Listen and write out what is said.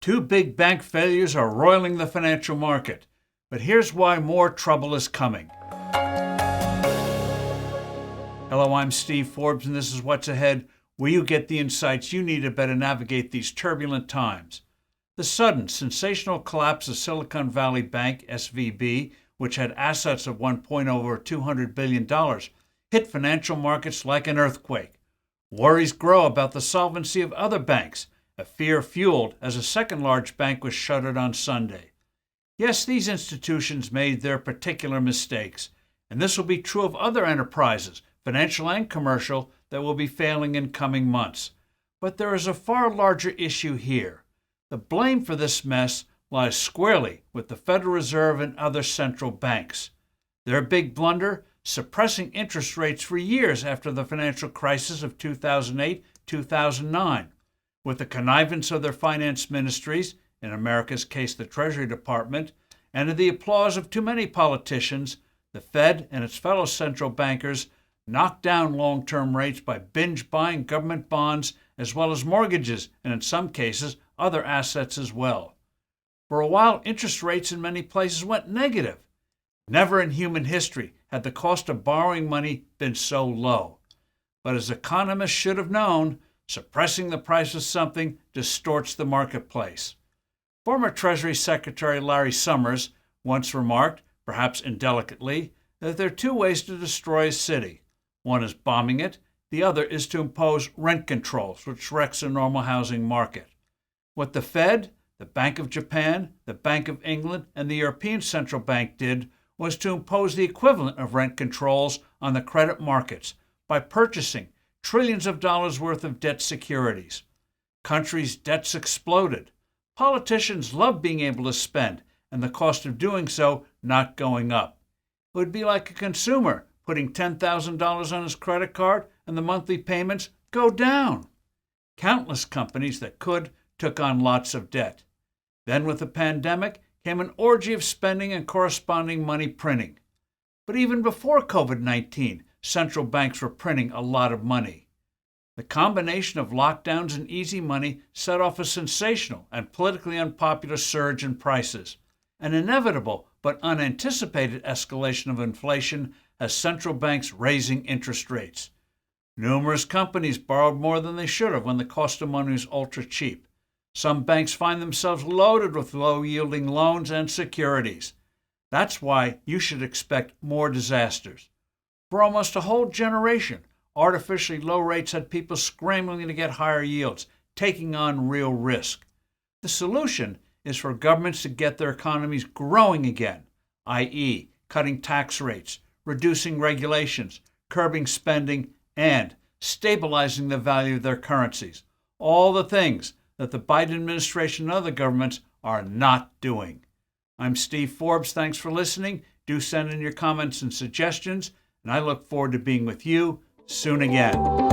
Two big bank failures are roiling the financial market, but here's why more trouble is coming. Hello, I'm Steve Forbes, and this is What's Ahead, where you get the insights you need to better navigate these turbulent times. The sudden, sensational collapse of Silicon Valley Bank, SVB, which had assets of over $200 billion, hit financial markets like an earthquake. Worries grow about the solvency of other banks, a fear fueled as a second large bank was shuttered on Sunday. Yes, these institutions made their particular mistakes, and this will be true of other enterprises, financial and commercial, that will be failing in coming months. But there is a far larger issue here. The blame for this mess lies squarely with the Federal Reserve and other central banks. Their big blunder, suppressing interest rates for years after the financial crisis of 2008-2009. With the connivance of their finance ministries, in America's case the Treasury Department, and to the applause of too many politicians, the Fed and its fellow central bankers knocked down long-term rates by binge buying government bonds as well as mortgages, and in some cases, other assets as well. For a while, interest rates in many places went negative. Never in human history had the cost of borrowing money been so low. But as economists should have known, suppressing the price of something distorts the marketplace. Former Treasury Secretary Larry Summers once remarked, perhaps indelicately, that there are two ways to destroy a city. One is bombing it, the other is to impose rent controls, which wrecks a normal housing market. What the Fed, the Bank of Japan, the Bank of England, and the European Central Bank did was to impose the equivalent of rent controls on the credit markets by purchasing trillions of dollars worth of debt securities. Countries' debts exploded. Politicians love being able to spend, and the cost of doing so not going up. It would be like a consumer putting $10,000 on his credit card and the monthly payments go down. Countless companies that could took on lots of debt. Then with the pandemic came an orgy of spending and corresponding money printing. But even before COVID-19, central banks were printing a lot of money. The combination of lockdowns and easy money set off a sensational and politically unpopular surge in prices. An inevitable but unanticipated escalation of inflation as central banks raising interest rates. Numerous companies borrowed more than they should have when the cost of money was ultra cheap. Some banks find themselves loaded with low-yielding loans and securities. That's why you should expect more disasters. For almost a whole generation, artificially low rates had people scrambling to get higher yields, taking on real risk. The solution is for governments to get their economies growing again, i.e., cutting tax rates, reducing regulations, curbing spending, and stabilizing the value of their currencies. All the things that the Biden administration and other governments are not doing. I'm Steve Forbes. Thanks for listening. Do send in your comments and suggestions, and I look forward to being with you soon again.